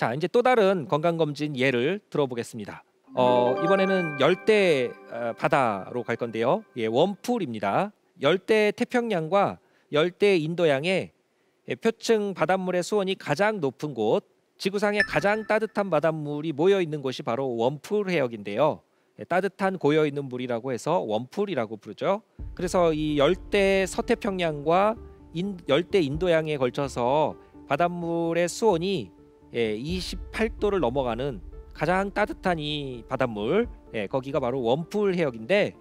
자, 이제 또 다른 건강검진 예를 들어보겠습니다. 이번에는 열대 바다로 갈 건데요. 예, 웜풀입니다. 열대 태평양과 열대 인도양의 표층 바닷물의 수온이 가장 높은 곳, 지구상에 가장 따뜻한 바닷물이 모여 있는 곳이 바로 웜풀 해역인데요. 따뜻한 고여 있는 물이라고 해서 웜풀이라고 부르죠. 그래서 이 열대 서태평양과 열대 인도양에 걸쳐서 바닷물의 수온이 28도를 넘어가는 가장 따뜻한 이 바닷물, 거기가 바로 웜풀 해역인데,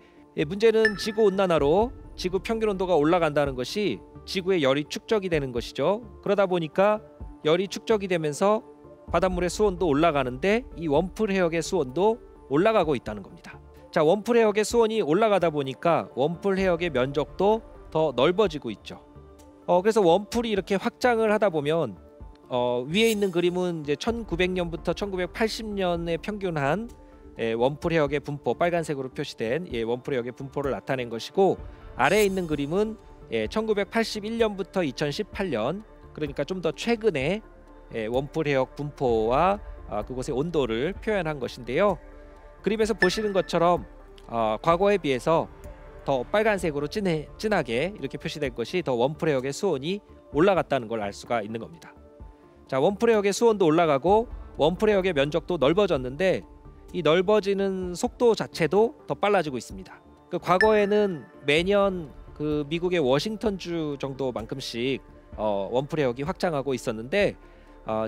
문제는 지구 온난화로 지구 평균 온도가 올라간다는 것이 지구의 열이 축적이 되는 것이죠. 그러다 보니까 열이 축적이 되면서 바닷물의 수온도 올라가는데 이 웜풀 해역의 수온도 올라가고 있다는 겁니다. 자, 웜풀 해역의 수온이 올라가다 보니까 웜풀 해역의 면적도 더 넓어지고 있죠. 그래서 웜풀이 이렇게 확장을 하다 보면 위에 있는 그림은 이제 1900년부터 1980년의 평균한 웜풀 해역의 분포, 빨간색으로 표시된 웜풀 해역의 분포를 나타낸 것이고, 아래에 있는 그림은 1981년부터 2018년, 그러니까 좀 더 최근에 웜풀 해역 분포와 그곳의 온도를 표현한 것인데요. 그림에서 보시는 것처럼 과거에 비해서 더 빨간색으로 진하게 이렇게 표시된 것이 더 웜풀 해역의 수온이 올라갔다는 걸 알 수가 있는 겁니다. 자, 웜풀 해역의 수온도 올라가고 웜풀 해역의 면적도 넓어졌는데, 이 넓어지는 속도 자체도 더 빨라지고 있습니다. 그 과거에는 매년 그 미국의 워싱턴주 정도만큼씩 웜풀 해역이 확장하고 있었는데,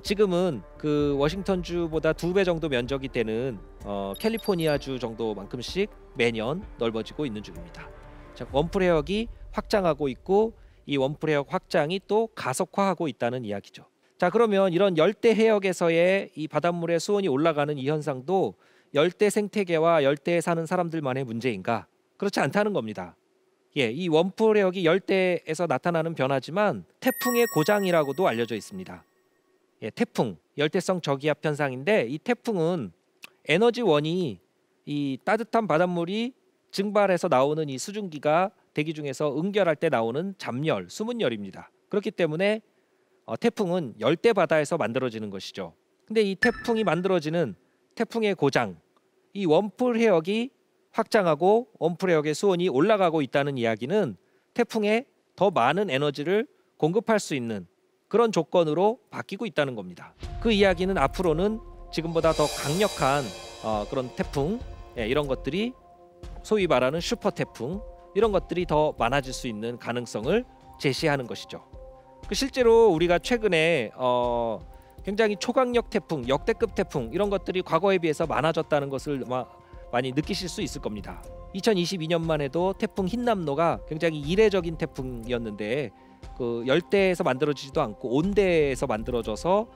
지금은 그 워싱턴주보다 2배 정도 면적이 되는 캘리포니아주 정도만큼씩 매년 넓어지고 있는 중입니다. 자, 웜풀 해역이 확장하고 있고 이 웜풀 해역 확장이 또 가속화하고 있다는 이야기죠. 자, 그러면 이런 열대 해역에서의 이 바닷물의 수온이 올라가는 이 현상도 열대 생태계와 열대에 사는 사람들만의 문제인가? 그렇지 않다는 겁니다. 이 웜풀 해역이 열대에서 나타나는 변화지만 태풍의 고장이라고도 알려져 있습니다. 태풍, 열대성 저기압 현상인데, 이 태풍은 에너지원이 이 따뜻한 바닷물이 증발해서 나오는 이 수증기가 대기 중에서 응결할 때 나오는 잡열, 수문열입니다. 그렇기 때문에 태풍은 열대 바다에서 만들어지는 것이죠. 근데 이 태풍이 만들어지는 태풍의 고장, 이 웜풀 해역이 확장하고 웜풀 해역의 수온이 올라가고 있다는 이야기는 태풍에 더 많은 에너지를 공급할 수 있는 그런 조건으로 바뀌고 있다는 겁니다. 그 이야기는 앞으로는 지금보다 더 강력한 그런 태풍, 이런 것들이 소위 말하는 슈퍼 태풍, 이런 것들이 더 많아질 수 있는 가능성을 제시하는 것이죠. 실제로 우리가 최근에 굉장히 초강력 태풍, 역대급 태풍, 이런 것들이 과거에 비해서 많아졌다는 것을 많이 느끼실 수 있을 겁니다. 2022년만 해도 태풍 흰남노가 굉장히 이례적인 태풍이었는데, 그 열대에서 만들어지지도 않고 온대에서 만들어져서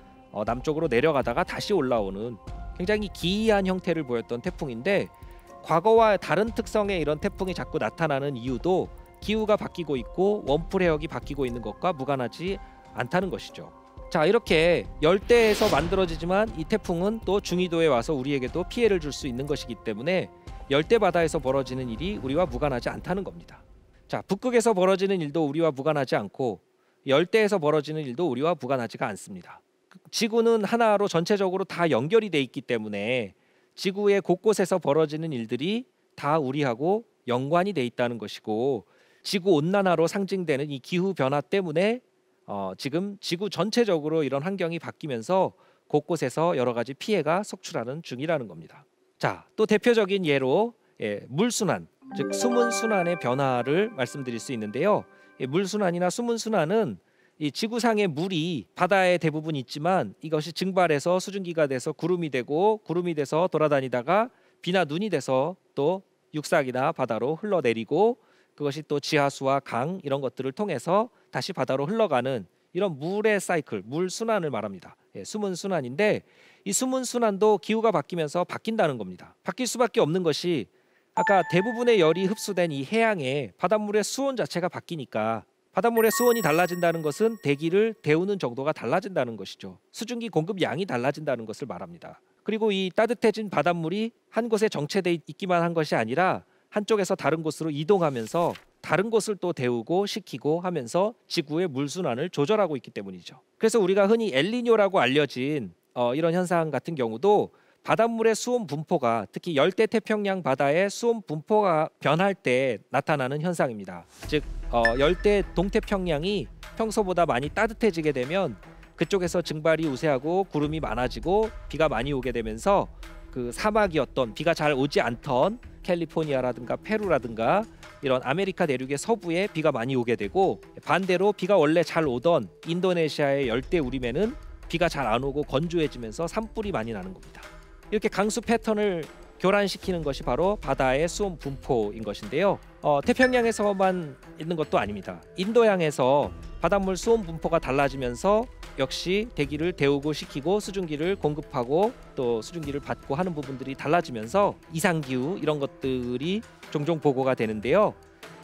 남쪽으로 내려가다가 다시 올라오는 굉장히 기이한 형태를 보였던 태풍인데, 과거와 다른 특성의 이런 태풍이 자꾸 나타나는 이유도 기후가 바뀌고 있고 웜풀 해역이 바뀌고 있는 것과 무관하지 않다는 것이죠. 자, 이렇게 열대에서 만들어지지만 이 태풍은 또 중위도에 와서 우리에게도 피해를 줄 수 있는 것이기 때문에 열대 바다에서 벌어지는 일이 우리와 무관하지 않다는 겁니다. 자, 북극에서 벌어지는 일도 우리와 무관하지 않고 열대에서 벌어지는 일도 우리와 무관하지가 않습니다. 지구는 하나로 전체적으로 다 연결이 돼 있기 때문에 지구의 곳곳에서 벌어지는 일들이 다 우리하고 연관이 돼 있다는 것이고, 지구 온난화로 상징되는 이 기후 변화 때문에 지금 지구 전체적으로 이런 환경이 바뀌면서 곳곳에서 여러 가지 피해가 속출하는 중이라는 겁니다. 자, 또 대표적인 예로 물순환, 즉 수문순환의 변화를 말씀드릴 수 있는데요. 물순환이나 수문순환은 이 지구상의 물이 바다에 대부분 있지만 이것이 증발해서 수증기가 돼서 구름이 되고, 구름이 돼서 돌아다니다가 비나 눈이 돼서 또 육삭이나 바다로 흘러내리고, 그것이 또 지하수와 강 이런 것들을 통해서 다시 바다로 흘러가는 이런 물의 사이클, 물 순환을 말합니다. 수문 순환인데, 이 수문 순환도 기후가 바뀌면서 바뀐다는 겁니다. 바뀔 수밖에 없는 것이 아까 대부분의 열이 흡수된 이 해양의 바닷물의 수온 자체가 바뀌니까, 바닷물의 수온이 달라진다는 것은 대기를 데우는 정도가 달라진다는 것이죠. 수증기 공급 양이 달라진다는 것을 말합니다. 그리고 이 따뜻해진 바닷물이 한 곳에 정체돼 있기만 한 것이 아니라 한쪽에서 다른 곳으로 이동하면서 다른 곳을 또 데우고 식히고 하면서 지구의 물순환을 조절하고 있기 때문이죠. 그래서 우리가 흔히 엘니뇨라고 알려진 이런 현상 같은 경우도 바닷물의 수온 분포가 특히 열대 태평양 바다의 수온 분포가 변할 때 나타나는 현상입니다. 즉 열대 동태평양이 평소보다 많이 따뜻해지게 되면 그쪽에서 증발이 우세하고 구름이 많아지고 비가 많이 오게 되면서 그 사막이었던 비가 잘 오지 않던 캘리포니아라든가 페루라든가 이런 아메리카 대륙의 서부에 비가 많이 오게 되고, 반대로 비가 원래 잘 오던 인도네시아의 열대 우림에는 비가 잘 안 오고 건조해지면서 산불이 많이 나는 겁니다. 이렇게 강수 패턴을 교란시키는 것이 바로 바다의 수온 분포인 것인데요. 태평양에서만 있는 것도 아닙니다. 인도양에서 바닷물 수온 분포가 달라지면서 역시 대기를 데우고 식히고 수증기를 공급하고 또 수증기를 받고 하는 부분들이 달라지면서 이상기후 이런 것들이 종종 보고가 되는데요.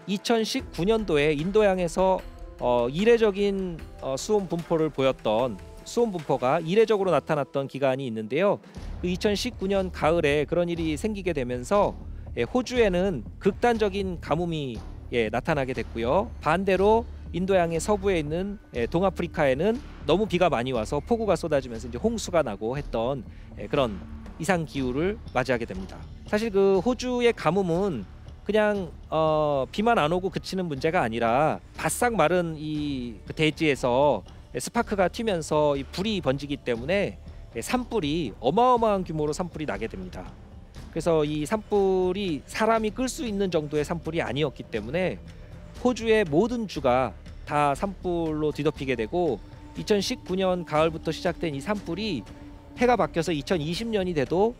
2019년도에 인도양에서 이례적인 수온 분포를 보였던 수온 분포가 이례적으로 나타났던 기간이 있는데요. 그 2019년 가을에 그런 일이 생기게 되면서 호주에는 극단적인 가뭄이 나타나게 됐고요. 반대로 인도양의 서부에 있는 동아프리카에는 너무 비가 많이 와서 폭우가 쏟아지면서 이제 홍수가 나고 했던 그런 이상 기후를 맞이하게 됩니다. 사실 그 호주의 가뭄은 그냥 비만 안 오고 그치는 문제가 아니라 바싹 마른 이 대지에서 스파크가 튀면서 이 불이 번지기 때문에 산불이 어마어마한 규모로 산불이 나게 됩니다. 그래서 이 산불이 사람이 끌 수 있는 정도의 산불이 아니었기 때문에 호주의 모든 주가 다 산불로 뒤덮이게 되고 2019년 가을부터 시작된 이 산불이 해가 바뀌어서 2020년이 돼도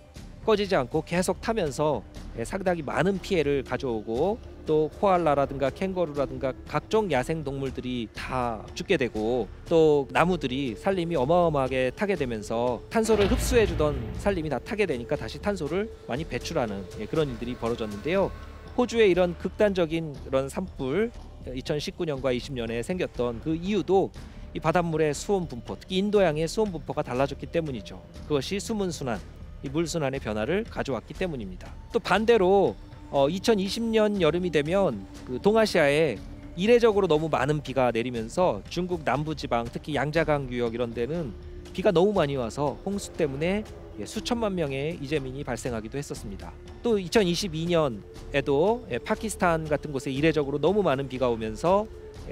꺼지지 않고 계속 타면서 상당히 많은 피해를 가져오고 또 코알라라든가 캥거루라든가 각종 야생 동물들이 다 죽게 되고 또 나무들이 산림이 어마어마하게 타게 되면서 탄소를 흡수해주던 산림이 다 타게 되니까 다시 탄소를 많이 배출하는 그런 일들이 벌어졌는데요. 호주의 이런 극단적인 그런 산불 2019년과 20년에 생겼던 그 이유도 이 바닷물의 수온 분포, 특히 인도양의 수온 분포가 달라졌기 때문이죠. 그것이 수문순환, 이 물순환의 변화를 가져왔기 때문입니다. 또 반대로 2020년 여름이 되면 그 동아시아에 이례적으로 너무 많은 비가 내리면서 중국 남부지방, 특히 양자강 유역 이런 데는 비가 너무 많이 와서 홍수 때문에 수천만 명의 이재민이 발생하기도 했었습니다. 또 2022년에도 파키스탄 같은 곳에 이례적으로 너무 많은 비가 오면서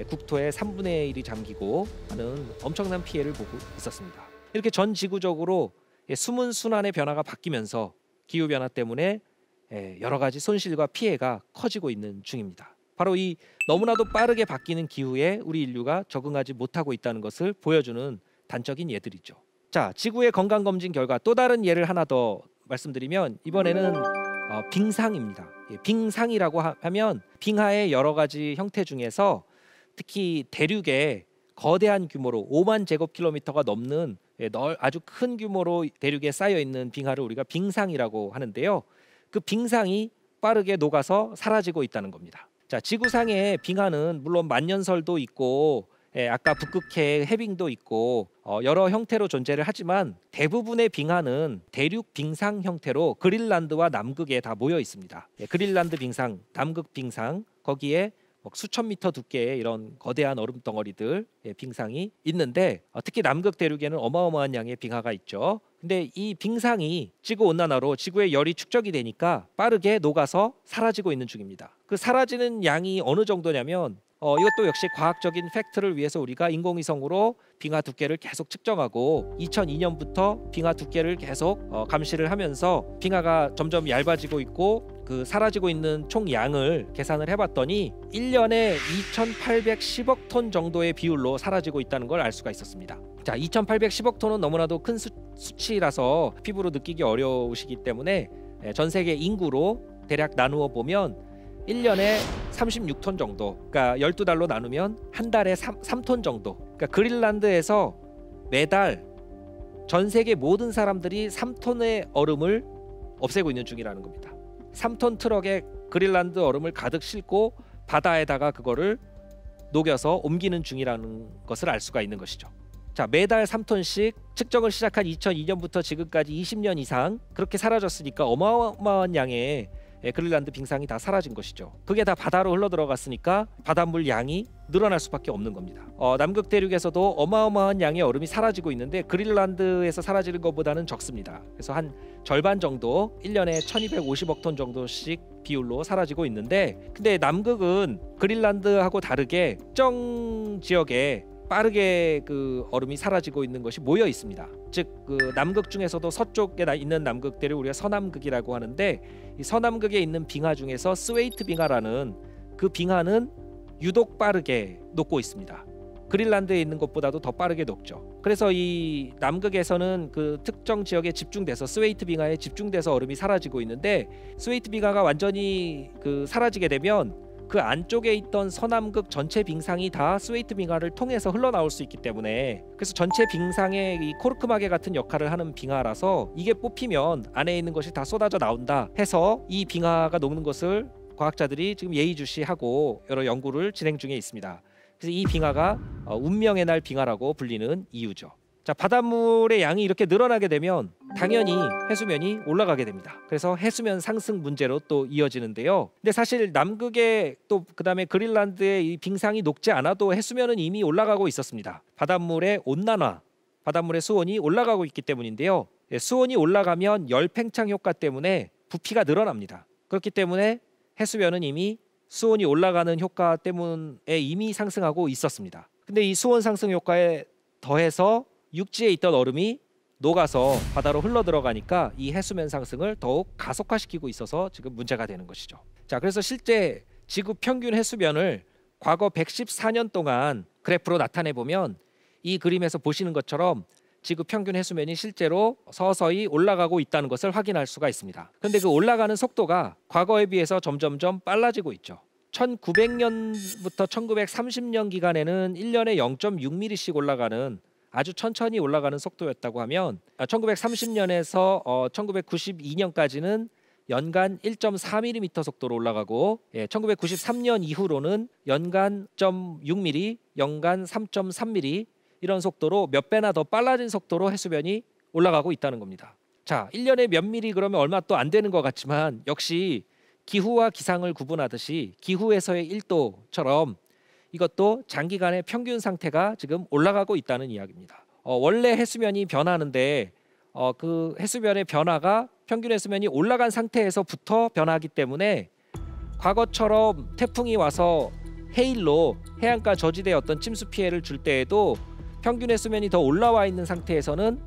국토의 3분의 1이 잠기고 하는 엄청난 피해를 보고 있었습니다. 이렇게 전 지구적으로 수문순환의 변화가 바뀌면서 기후변화 때문에 여러 가지 손실과 피해가 커지고 있는 중입니다. 바로 이 너무나도 빠르게 바뀌는 기후에 우리 인류가 적응하지 못하고 있다는 것을 보여주는 단적인 예들이죠. 자, 지구의 건강검진 결과 또 다른 예를 하나 더 말씀드리면 이번에는 빙상입니다. 빙상이라고 하면 빙하의 여러 가지 형태 중에서 특히 대륙에 거대한 규모로 5만 제곱킬로미터가 넘는 아주 큰 규모로 대륙에 쌓여 있는 빙하를 우리가 빙상이라고 하는데요. 그 빙상이 빠르게 녹아서 사라지고 있다는 겁니다. 자, 지구상의 빙하는 물론 만년설도 있고 아까 북극해 해빙도 있고 여러 형태로 존재를 하지만 대부분의 빙하는 대륙 빙상 형태로 그린란드와 남극에 다 모여 있습니다. 그린란드 빙상, 남극 빙상, 거기에 수천 미터 두께의 이런 거대한 얼음 덩어리들 빙상이 있는데 특히 남극 대륙에는 어마어마한 양의 빙하가 있죠. 근데 이 빙상이 지구 온난화로 지구의 열이 축적이 되니까 빠르게 녹아서 사라지고 있는 중입니다. 그 사라지는 양이 어느 정도냐면 이것도 역시 과학적인 팩트를 위해서 우리가 인공위성으로 빙하 두께를 계속 측정하고 2002년부터 빙하 두께를 계속 감시를 하면서 빙하가 점점 얇아지고 있고 그 사라지고 있는 총 양을 계산을 해봤더니 1년에 2,810억 톤 정도의 비율로 사라지고 있다는 걸 알 수가 있었습니다. 자, 2,810억 톤은 너무나도 큰 수치라서 피부로 느끼기 어려우시기 때문에 전 세계 인구로 대략 나누어 보면 1년에 36톤 정도, 그러니까 12달로 나누면 한 달에 3톤 정도. 그러니까 그린란드에서 매달 전 세계 모든 사람들이 3톤의 얼음을 없애고 있는 중이라는 겁니다. 3톤 트럭에 그린란드 얼음을 가득 싣고 바다에다가 그거를 녹여서 옮기는 중이라는 것을 알 수가 있는 것이죠. 자, 매달 3톤씩 측정을 시작한 2002년부터 지금까지 20년 이상 그렇게 사라졌으니까 어마어마한 양의 그린란드 빙상이 다 사라진 것이죠. 그게 다 바다로 흘러 들어갔으니까 바닷물 양이 늘어날 수밖에 없는 겁니다. 남극 대륙에서도 어마어마한 양의 얼음이 사라지고 있는데 그린란드에서 사라지는 것보다는 적습니다. 그래서 한 절반 정도 1년에 1250억 톤 정도씩 비율로 사라지고 있는데, 근데 남극은 그린란드하고 다르게 특정 지역에 빠르게 그 얼음이 사라지고 있는 것이 모여 있습니다. 즉 그 남극 중에서도 서쪽에 있는 남극대를 우리가 서남극이라고 하는데, 이 서남극에 있는 빙하 중에서 스웨이트 빙하라는 그 빙하는 유독 빠르게 녹고 있습니다. 그린란드에 있는 것보다도 더 빠르게 녹죠. 그래서 이 남극에서는 그 특정 지역에 집중돼서 스웨이트 빙하에 집중돼서 얼음이 사라지고 있는데, 스웨이트 빙하가 완전히 그 사라지게 되면 그 안쪽에 있던 서남극 전체 빙상이 다 스웨이트 빙하를 통해서 흘러나올 수 있기 때문에, 그래서 전체 빙상에 이 코르크마개 같은 역할을 하는 빙하라서 이게 뽑히면 안에 있는 것이 다 쏟아져 나온다 해서 이 빙하가 녹는 것을 과학자들이 지금 예의주시하고 여러 연구를 진행 중에 있습니다. 그래서 이 빙하가 운명의 날 빙하라고 불리는 이유죠. 자, 바닷물의 양이 이렇게 늘어나게 되면 당연히 해수면이 올라가게 됩니다. 그래서 해수면 상승 문제로 또 이어지는데요. 근데 사실 남극에 또 그다음에 그린란드의 이 빙상이 녹지 않아도 해수면은 이미 올라가고 있었습니다. 바닷물의 온난화, 바닷물의 수온이 올라가고 있기 때문인데요. 수온이 올라가면 열 팽창 효과 때문에 부피가 늘어납니다. 그렇기 때문에 해수면은 이미 수온이 올라가는 효과 때문에 이미 상승하고 있었습니다. 근데 이 수온 상승 효과에 더해서 육지에 있던 얼음이 녹아서 바다로 흘러 들어가니까 이 해수면 상승을 더욱 가속화시키고 있어서 지금 문제가 되는 것이죠. 자, 그래서 실제 지구 평균 해수면을 과거 114년 동안 그래프로 나타내 보면 이 그림에서 보시는 것처럼 지구 평균 해수면이 실제로 서서히 올라가고 있다는 것을 확인할 수가 있습니다. 그런데 그 올라가는 속도가 과거에 비해서 점점점 빨라지고 있죠. 1900년부터 1930년 기간에는 1년에 0.6mm씩 올라가는 아주 천천히 올라가는 속도였다고 하면 1930년에서 1992년까지는 연간 1.4mm 속도로 올라가고 1993년 이후로는 연간 0.6mm, 연간 3.3mm 이런 속도로 몇 배나 더 빨라진 속도로 해수면이 올라가고 있다는 겁니다. 자, 1년에 몇 미리 그러면 얼마 또 안 되는 것 같지만 역시 기후와 기상을 구분하듯이 기후에서의 1도처럼 이것도 장기간의 평균 상태가 지금 올라가고 있다는 이야기입니다. 원래 해수면이 변하는데 그 해수면의 변화가 평균 해수면이 올라간 상태에서부터 변하기 때문에 과거처럼 태풍이 와서 해일로 해안가 저지대에 어떤 침수 피해를 줄 때에도 평균 해수면이 더 올라와 있는 상태에서는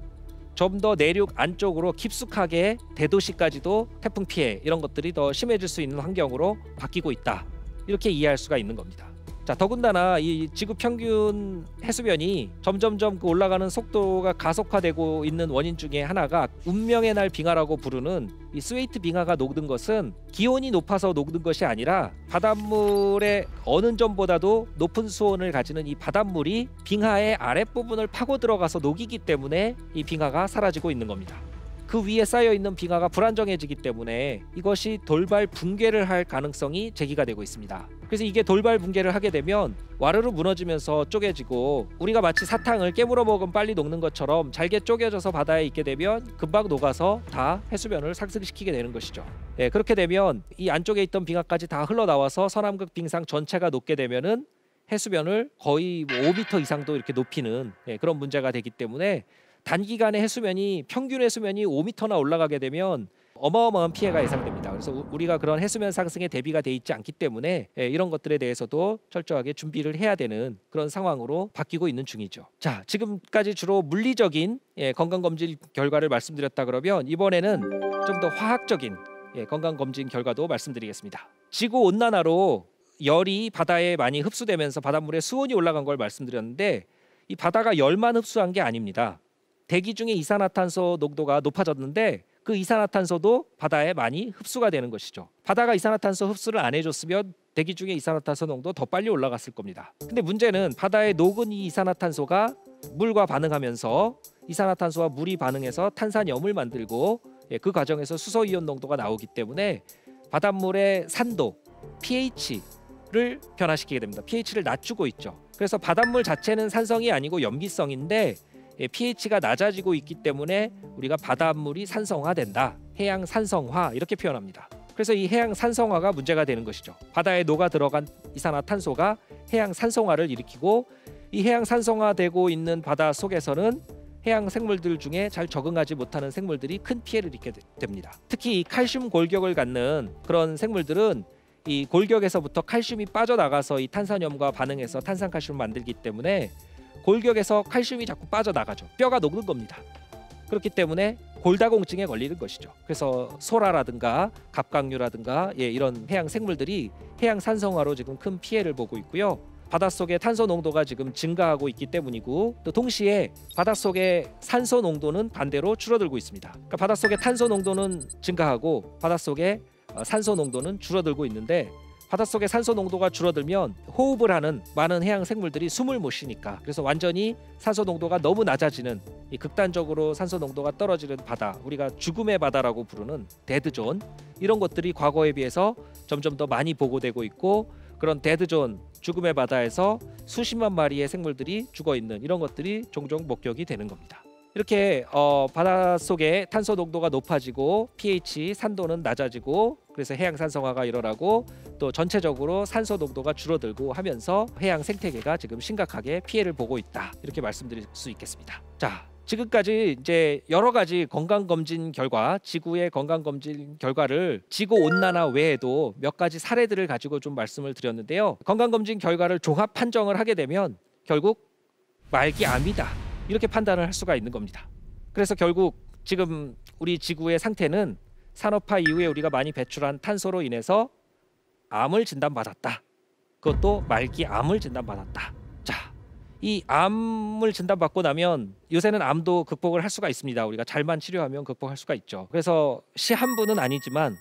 좀 더 내륙 안쪽으로 깊숙하게 대도시까지도 태풍 피해 이런 것들이 더 심해질 수 있는 환경으로 바뀌고 있다, 이렇게 이해할 수가 있는 겁니다. 자, 더군다나 이 지구 평균 해수면이 점점점 그 올라가는 속도가 가속화되고 있는 원인 중에 하나가 운명의 날 빙하라고 부르는 이 스웨이트 빙하가 녹는 것은 기온이 높아서 녹는 것이 아니라 바닷물의 어느 점보다도 높은 수온을 가지는 이 바닷물이 빙하의 아랫부분을 파고 들어가서 녹이기 때문에 이 빙하가 사라지고 있는 겁니다. 그 위에 쌓여있는 빙하가 불안정해지기 때문에 이것이 돌발 붕괴를 할 가능성이 제기가 되고 있습니다. 그래서 이게 돌발 붕괴를 하게 되면 와르르 무너지면서 쪼개지고, 우리가 마치 사탕을 깨물어 먹으면 빨리 녹는 것처럼 잘게 쪼개져서 바다에 있게 되면 금방 녹아서 다 해수면을 상승시키게 되는 것이죠. 그렇게 되면 이 안쪽에 있던 빙하까지 다 흘러나와서 서남극 빙상 전체가 녹게 되면은 해수면을 거의 5m 이상도 이렇게 높이는 그런 문제가 되기 때문에 단기간에 해수면이 평균 해수면이 5m나 올라가게 되면 어마어마한 피해가 예상됩니다. 그래서 우리가 그런 해수면 상승에 대비가 돼 있지 않기 때문에 이런 것들에 대해서도 철저하게 준비를 해야 되는 그런 상황으로 바뀌고 있는 중이죠. 자, 지금까지 주로 물리적인 건강검진 결과를 말씀드렸다 그러면 이번에는 좀 더 화학적인 건강검진 결과도 말씀드리겠습니다. 지구 온난화로 열이 바다에 많이 흡수되면서 바닷물의 수온이 올라간 걸 말씀드렸는데, 이 바다가 열만 흡수한 게 아닙니다. 대기 중에 이산화탄소 농도가 높아졌는데 그 이산화탄소도 바다에 많이 흡수가 되는 것이죠. 바다가 이산화탄소 흡수를 안 해줬으면 대기 중에 이산화탄소 농도 더 빨리 올라갔을 겁니다. 근데 문제는 바다에 녹은 이 이산화탄소가 물과 반응하면서 이산화탄소와 물이 반응해서 탄산염을 만들고 그 과정에서 수소이온 농도가 나오기 때문에 바닷물의 산도, pH를 변화시키게 됩니다. pH를 낮추고 있죠. 그래서 바닷물 자체는 산성이 아니고 염기성인데 pH가 낮아지고 있기 때문에 우리가 바닷물이 산성화된다, 해양 산성화 이렇게 표현합니다. 그래서 이 해양 산성화가 문제가 되는 것이죠. 바다에 녹아 들어간 이산화탄소가 해양 산성화를 일으키고 이 해양 산성화되고 있는 바다 속에서는 해양 생물들 중에 잘 적응하지 못하는 생물들이 큰 피해를 입게 됩니다. 특히 이 칼슘 골격을 갖는 그런 생물들은 이 골격에서부터 칼슘이 빠져나가서 이 탄산염과 반응해서 탄산칼슘을 만들기 때문에 골격에서 칼슘이 자꾸 빠져나가죠. 뼈가 녹는 겁니다. 그렇기 때문에 골다공증에 걸리는 것이죠. 그래서 소라라든가 갑각류라든가 이런 해양 생물들이 해양 산성화로 지금 큰 피해를 보고 있고요. 바닷속의 탄소 농도가 지금 증가하고 있기 때문이고 또 동시에 바닷속의 산소 농도는 반대로 줄어들고 있습니다. 그러니까 바닷속의 탄소 농도는 증가하고 바닷속의 산소 농도는 줄어들고 있는데 바닷속의 산소 농도가 줄어들면 호흡을 하는 많은 해양 생물들이 숨을 못 쉬니까 그래서 완전히 산소 농도가 너무 낮아지는 이 극단적으로 산소 농도가 떨어지는 바다, 우리가 죽음의 바다라고 부르는 데드존, 이런 것들이 과거에 비해서 점점 더 많이 보고되고 있고 그런 데드존, 죽음의 바다에서 수십만 마리의 생물들이 죽어 있는 이런 것들이 종종 목격이 되는 겁니다. 이렇게 바닷속에 탄소 농도가 높아지고 pH 산도는 낮아지고 그래서 해양 산성화가 일어나고 또 전체적으로 산소 농도가 줄어들고 하면서 해양 생태계가 지금 심각하게 피해를 보고 있다, 이렇게 말씀드릴 수 있겠습니다. 자, 지금까지 이제 여러 가지 건강검진 결과, 지구의 건강검진 결과를 지구 온난화 외에도 몇 가지 사례들을 가지고 좀 말씀을 드렸는데요. 건강검진 결과를 종합 판정을 하게 되면 결국 말기암이다, 이렇게 판단을 할 수가 있는 겁니다. 그래서 결국 지금 우리 지구의 상태는 산업화 이후에 우리가 많이 배출한 탄소로 인해서 암을 진단받았다. 그것도 말기암을 진단받았다. 자, 이 암을 진단받고 나면 요새는 암도 극복을 할 수가 있습니다. 우리가 잘만 치료하면 극복할 수가 있죠. 그래서 시한부는 아니지만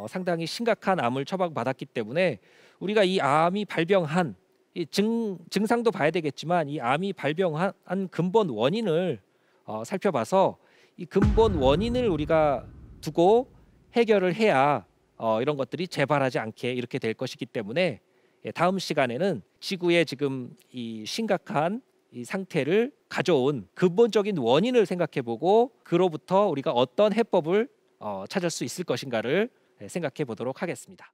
상당히 심각한 암을 처방받았기 때문에 우리가 이 암이 발병한 이 증상도 봐야 되겠지만 이 암이 발병한 근본 원인을 살펴봐서 이 근본 원인을 우리가 두고 해결을 해야 이런 것들이 재발하지 않게 이렇게 될 것이기 때문에 다음 시간에는 지구의 지금 이 심각한 이 상태를 가져온 근본적인 원인을 생각해보고 그로부터 우리가 어떤 해법을 찾을 수 있을 것인가를 생각해 보도록 하겠습니다.